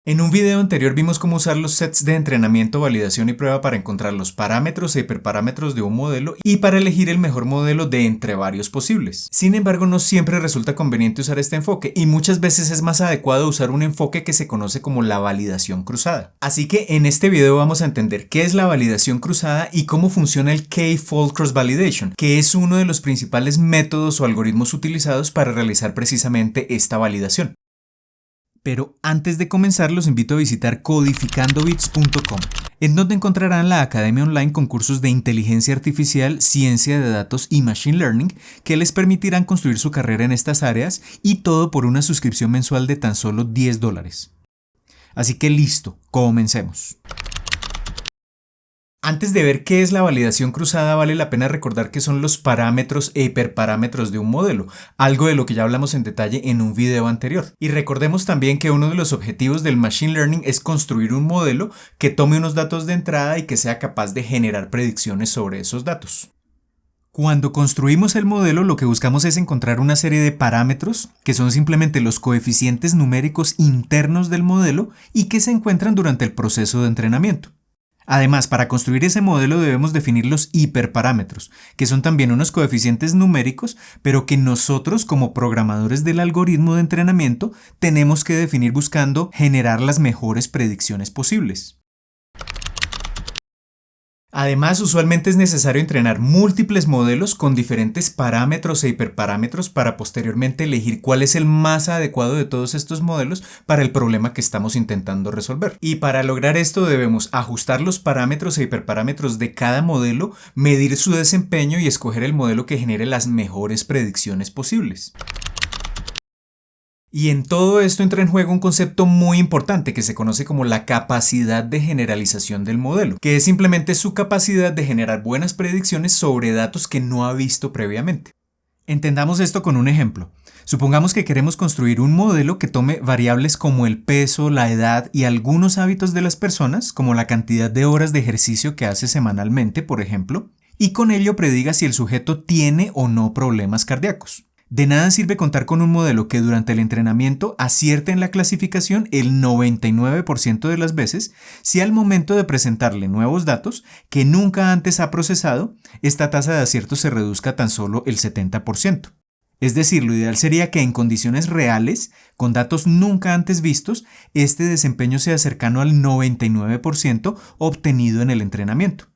En un video anterior vimos cómo usar los sets de entrenamiento, validación y prueba para encontrar los parámetros e hiperparámetros de un modelo y para elegir el mejor modelo de entre varios posibles. Sin embargo, no siempre resulta conveniente usar este enfoque y muchas veces es más adecuado usar un enfoque que se conoce como la validación cruzada. Así que en este video vamos a entender qué es la validación cruzada y cómo funciona el K-fold cross validation, que es uno de los principales métodos o algoritmos utilizados para realizar precisamente esta validación. Pero antes de comenzar los invito a visitar codificandobits.com, en donde encontrarán la academia online con cursos de inteligencia artificial, ciencia de datos y machine learning que les permitirán construir su carrera en estas áreas y todo por una suscripción mensual de tan solo $10. Así que listo, comencemos. Antes de ver qué es la validación cruzada, vale la pena recordar qué son los parámetros e hiperparámetros de un modelo, algo de lo que ya hablamos en detalle en un video anterior. Y recordemos también que uno de los objetivos del Machine Learning es construir un modelo que tome unos datos de entrada y que sea capaz de generar predicciones sobre esos datos. Cuando construimos el modelo, lo que buscamos es encontrar una serie de parámetros, que son simplemente los coeficientes numéricos internos del modelo y que se encuentran durante el proceso de entrenamiento. Además, para construir ese modelo debemos definir los hiperparámetros, que son también unos coeficientes numéricos, pero que nosotros como programadores del algoritmo de entrenamiento tenemos que definir buscando generar las mejores predicciones posibles. Además, usualmente es necesario entrenar múltiples modelos con diferentes parámetros e hiperparámetros para posteriormente elegir cuál es el más adecuado de todos estos modelos para el problema que estamos intentando resolver. Y para lograr esto debemos ajustar los parámetros e hiperparámetros de cada modelo, medir su desempeño y escoger el modelo que genere las mejores predicciones posibles. Y en todo esto entra en juego un concepto muy importante que se conoce como la capacidad de generalización del modelo, que es simplemente su capacidad de generar buenas predicciones sobre datos que no ha visto previamente. Entendamos esto con un ejemplo. Supongamos que queremos construir un modelo que tome variables como el peso, la edad y algunos hábitos de las personas, como la cantidad de horas de ejercicio que hace semanalmente, por ejemplo, y con ello prediga si el sujeto tiene o no problemas cardíacos. De nada sirve contar con un modelo que durante el entrenamiento acierte en la clasificación el 99% de las veces si al momento de presentarle nuevos datos que nunca antes ha procesado, esta tasa de acierto se reduzca a tan solo el 70%. Es decir, lo ideal sería que en condiciones reales, con datos nunca antes vistos, este desempeño sea cercano al 99% obtenido en el entrenamiento.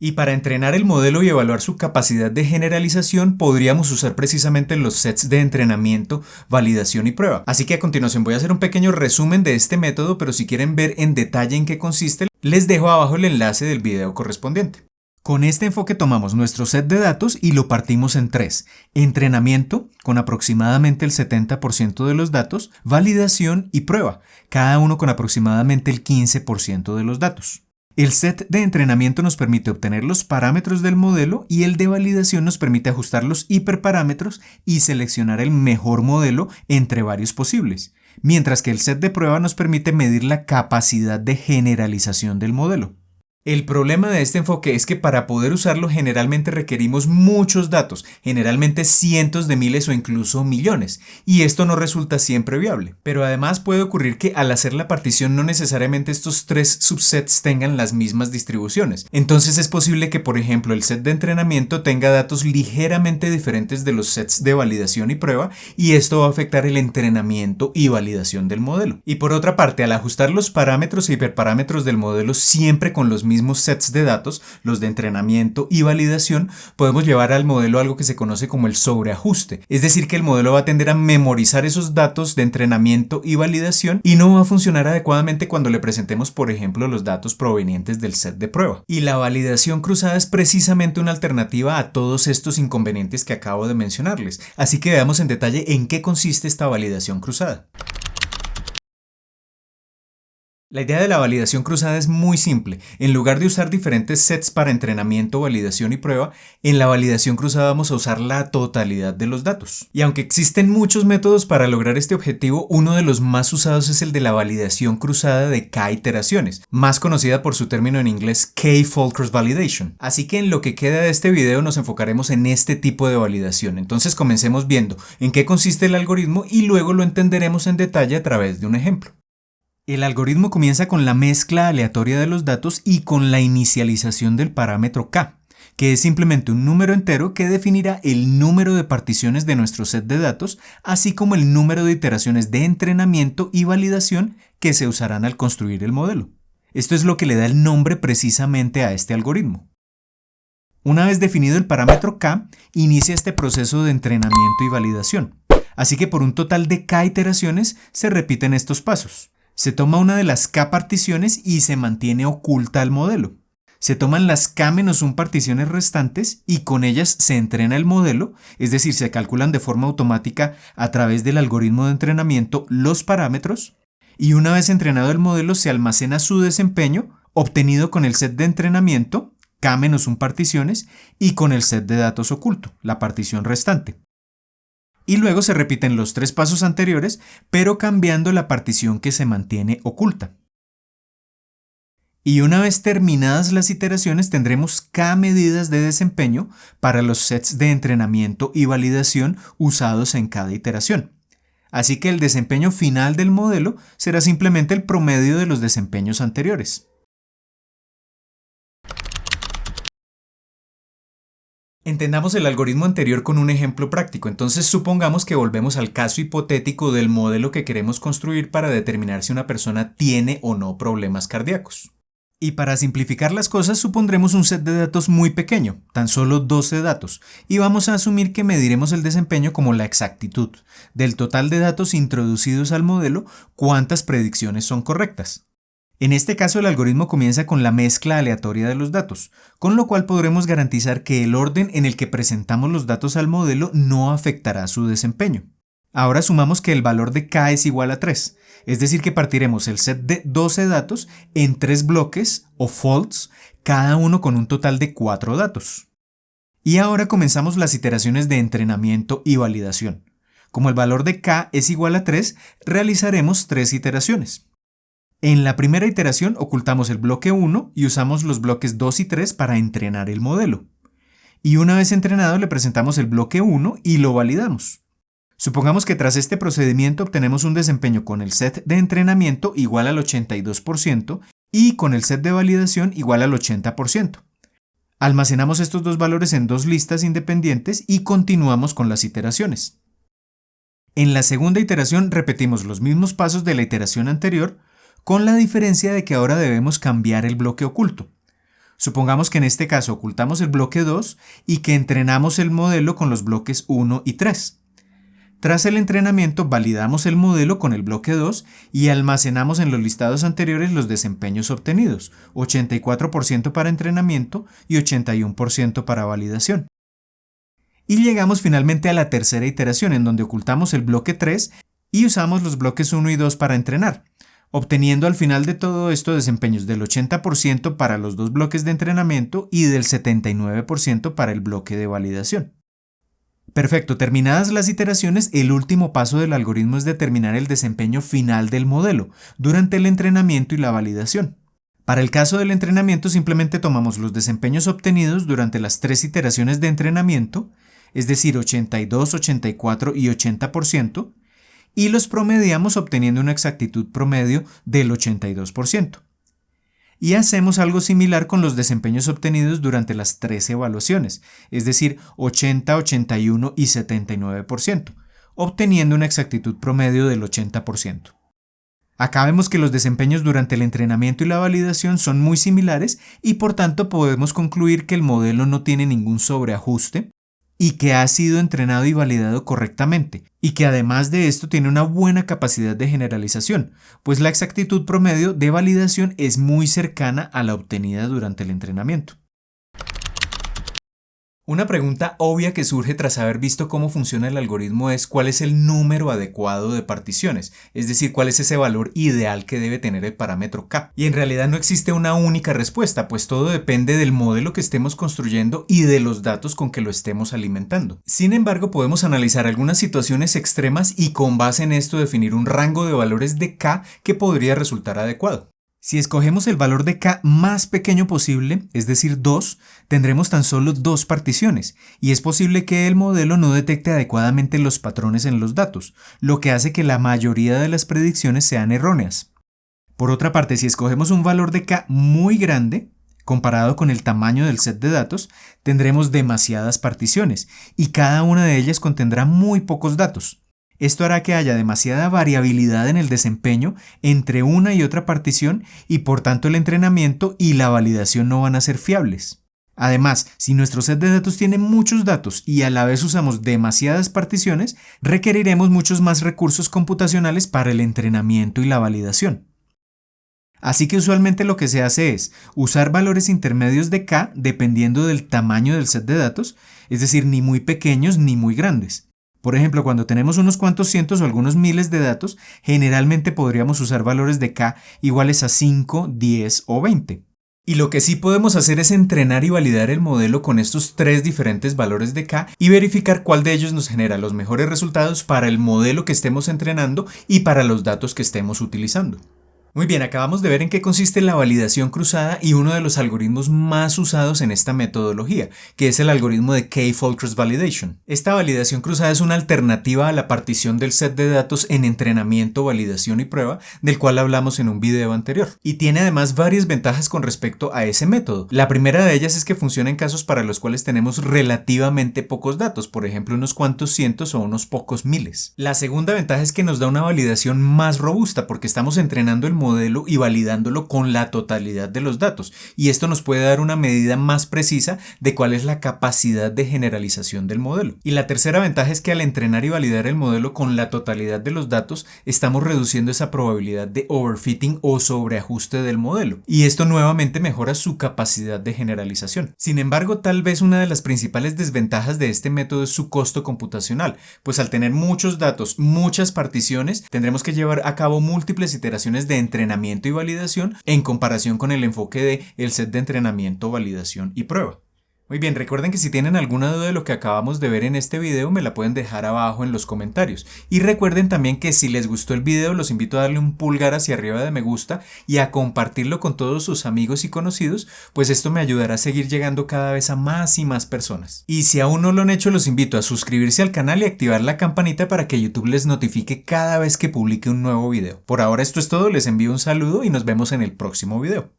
Y para entrenar el modelo y evaluar su capacidad de generalización podríamos usar precisamente los sets de entrenamiento, validación y prueba. Así que a continuación voy a hacer un pequeño resumen de este método, pero si quieren ver en detalle en qué consiste, les dejo abajo el enlace del video correspondiente. Con este enfoque tomamos nuestro set de datos y lo partimos en tres: entrenamiento, con aproximadamente el 70% de los datos, validación y prueba, cada uno con aproximadamente el 15% de los datos. El set de entrenamiento nos permite obtener los parámetros del modelo y el de validación nos permite ajustar los hiperparámetros y seleccionar el mejor modelo entre varios posibles, mientras que el set de prueba nos permite medir la capacidad de generalización del modelo. El problema de este enfoque es que para poder usarlo generalmente requerimos muchos datos, generalmente cientos de miles o incluso millones, y esto no resulta siempre viable. Pero además puede ocurrir que al hacer la partición no necesariamente estos tres subsets tengan las mismas distribuciones. Entonces es posible que, por ejemplo, el set de entrenamiento tenga datos ligeramente diferentes de los sets de validación y prueba, y esto va a afectar el entrenamiento y validación del modelo. Y por otra parte, al ajustar los parámetros e hiperparámetros del modelo siempre con los mismos sets de datos, los de entrenamiento y validación, podemos llevar al modelo algo que se conoce como el sobreajuste. Es decir, que el modelo va a tender a memorizar esos datos de entrenamiento y validación y no va a funcionar adecuadamente cuando le presentemos, por ejemplo, los datos provenientes del set de prueba. Y la validación cruzada es precisamente una alternativa a todos estos inconvenientes que acabo de mencionarles. Así que veamos en detalle en qué consiste esta validación cruzada. La idea de la validación cruzada es muy simple. En lugar de usar diferentes sets para entrenamiento, validación y prueba, en la validación cruzada vamos a usar la totalidad de los datos. Y aunque existen muchos métodos para lograr este objetivo, uno de los más usados es el de la validación cruzada de K iteraciones, más conocida por su término en inglés K-fold cross validation. Así que en lo que queda de este video nos enfocaremos en este tipo de validación. Entonces comencemos viendo en qué consiste el algoritmo y luego lo entenderemos en detalle a través de un ejemplo. El algoritmo comienza con la mezcla aleatoria de los datos y con la inicialización del parámetro K, que es simplemente un número entero que definirá el número de particiones de nuestro set de datos, así como el número de iteraciones de entrenamiento y validación que se usarán al construir el modelo. Esto es lo que le da el nombre precisamente a este algoritmo. Una vez definido el parámetro K, inicia este proceso de entrenamiento y validación. Así que por un total de K iteraciones se repiten estos pasos. Se toma una de las K particiones y se mantiene oculta al modelo. Se toman las K-1 particiones restantes y con ellas se entrena el modelo, es decir, se calculan de forma automática a través del algoritmo de entrenamiento los parámetros, y una vez entrenado el modelo se almacena su desempeño obtenido con el set de entrenamiento, K-1 particiones, y con el set de datos oculto, la partición restante. Y luego se repiten los 3 pasos anteriores, pero cambiando la partición que se mantiene oculta. Y una vez terminadas las iteraciones tendremos K medidas de desempeño para los sets de entrenamiento y validación usados en cada iteración. Así que el desempeño final del modelo será simplemente el promedio de los desempeños anteriores. Entendamos el algoritmo anterior con un ejemplo práctico. Entonces supongamos que volvemos al caso hipotético del modelo que queremos construir para determinar si una persona tiene o no problemas cardíacos. Y para simplificar las cosas supondremos un set de datos muy pequeño, tan solo 12 datos, y vamos a asumir que mediremos el desempeño como la exactitud. Del total de datos introducidos al modelo, ¿cuántas predicciones son correctas? En este caso el algoritmo comienza con la mezcla aleatoria de los datos, con lo cual podremos garantizar que el orden en el que presentamos los datos al modelo no afectará su desempeño. Ahora sumamos que el valor de K es igual a 3, es decir que partiremos el set de 12 datos en 3 bloques o folds, cada uno con un total de 4 datos. Y ahora comenzamos las iteraciones de entrenamiento y validación. Como el valor de K es igual a 3, realizaremos 3 iteraciones. En la primera iteración ocultamos el bloque 1 y usamos los bloques 2 y 3 para entrenar el modelo. Y una vez entrenado le presentamos el bloque 1 y lo validamos. Supongamos que tras este procedimiento obtenemos un desempeño con el set de entrenamiento igual al 82% y con el set de validación igual al 80%. Almacenamos estos dos valores en 2 listas independientes y continuamos con las iteraciones. En la segunda iteración repetimos los mismos pasos de la iteración anterior, con la diferencia de que ahora debemos cambiar el bloque oculto. Supongamos que en este caso ocultamos el bloque 2 y que entrenamos el modelo con los bloques 1 y 3. Tras el entrenamiento validamos el modelo con el bloque 2 y almacenamos en los listados anteriores los desempeños obtenidos, 84% para entrenamiento y 81% para validación. Y llegamos finalmente a la tercera iteración en donde ocultamos el bloque 3 y usamos los bloques 1 y 2 para entrenar, obteniendo al final de todo esto desempeños del 80% para los 2 bloques de entrenamiento y del 79% para el bloque de validación. Perfecto, terminadas las iteraciones, el último paso del algoritmo es determinar el desempeño final del modelo durante el entrenamiento y la validación. Para el caso del entrenamiento simplemente tomamos los desempeños obtenidos durante las 3 iteraciones de entrenamiento, es decir, 82, 84 y 80%, y los promediamos obteniendo una exactitud promedio del 82%. Y hacemos algo similar con los desempeños obtenidos durante las 3 evaluaciones, es decir, 80, 81 y 79%, obteniendo una exactitud promedio del 80%. Acá vemos que los desempeños durante el entrenamiento y la validación son muy similares y por tanto podemos concluir que el modelo no tiene ningún sobreajuste y que ha sido entrenado y validado correctamente, y que además de esto tiene una buena capacidad de generalización, pues la exactitud promedio de validación es muy cercana a la obtenida durante el entrenamiento. Una pregunta obvia que surge tras haber visto cómo funciona el algoritmo es cuál es el número adecuado de particiones, es decir, cuál es ese valor ideal que debe tener el parámetro K. Y en realidad no existe una única respuesta, pues todo depende del modelo que estemos construyendo y de los datos con que lo estemos alimentando. Sin embargo, podemos analizar algunas situaciones extremas y con base en esto definir un rango de valores de K que podría resultar adecuado. Si escogemos el valor de K más pequeño posible, es decir 2, tendremos tan solo 2 particiones, y es posible que el modelo no detecte adecuadamente los patrones en los datos, lo que hace que la mayoría de las predicciones sean erróneas. Por otra parte, si escogemos un valor de K muy grande, comparado con el tamaño del set de datos, tendremos demasiadas particiones, y cada una de ellas contendrá muy pocos datos. Esto hará que haya demasiada variabilidad en el desempeño entre una y otra partición y por tanto el entrenamiento y la validación no van a ser fiables. Además, si nuestro set de datos tiene muchos datos y a la vez usamos demasiadas particiones, requeriremos muchos más recursos computacionales para el entrenamiento y la validación. Así que usualmente lo que se hace es usar valores intermedios de K dependiendo del tamaño del set de datos, es decir, ni muy pequeños ni muy grandes. Por ejemplo, cuando tenemos unos cuantos cientos o algunos miles de datos, generalmente podríamos usar valores de K iguales a 5, 10 o 20. Y lo que sí podemos hacer es entrenar y validar el modelo con estos 3 diferentes valores de K y verificar cuál de ellos nos genera los mejores resultados para el modelo que estemos entrenando y para los datos que estemos utilizando. Muy bien, acabamos de ver en qué consiste la validación cruzada y uno de los algoritmos más usados en esta metodología, que es el algoritmo de K-fold cross validation. Esta validación cruzada es una alternativa a la partición del set de datos en entrenamiento, validación y prueba, del cual hablamos en un video anterior. Y tiene además varias ventajas con respecto a ese método. La primera de ellas es que funciona en casos para los cuales tenemos relativamente pocos datos, por ejemplo unos cuantos cientos o unos pocos miles. La segunda ventaja es que nos da una validación más robusta porque estamos entrenando el modelo y validándolo con la totalidad de los datos, y esto nos puede dar una medida más precisa de cuál es la capacidad de generalización del modelo. Y la tercera ventaja es que al entrenar y validar el modelo con la totalidad de los datos, estamos reduciendo esa probabilidad de overfitting o sobreajuste del modelo, y esto nuevamente mejora su capacidad de generalización. Sin embargo, tal vez una de las principales desventajas de este método es su costo computacional, pues al tener muchos datos, muchas particiones, tendremos que llevar a cabo múltiples iteraciones de entrenamiento y validación en comparación con el enfoque de el set de entrenamiento, validación y prueba. Muy bien, recuerden que si tienen alguna duda de lo que acabamos de ver en este video me la pueden dejar abajo en los comentarios, y recuerden también que si les gustó el video los invito a darle un pulgar hacia arriba de me gusta y a compartirlo con todos sus amigos y conocidos, pues esto me ayudará a seguir llegando cada vez a más y más personas. Y si aún no lo han hecho, los invito a suscribirse al canal y activar la campanita para que YouTube les notifique cada vez que publique un nuevo video. Por ahora esto es todo, les envío un saludo y nos vemos en el próximo video.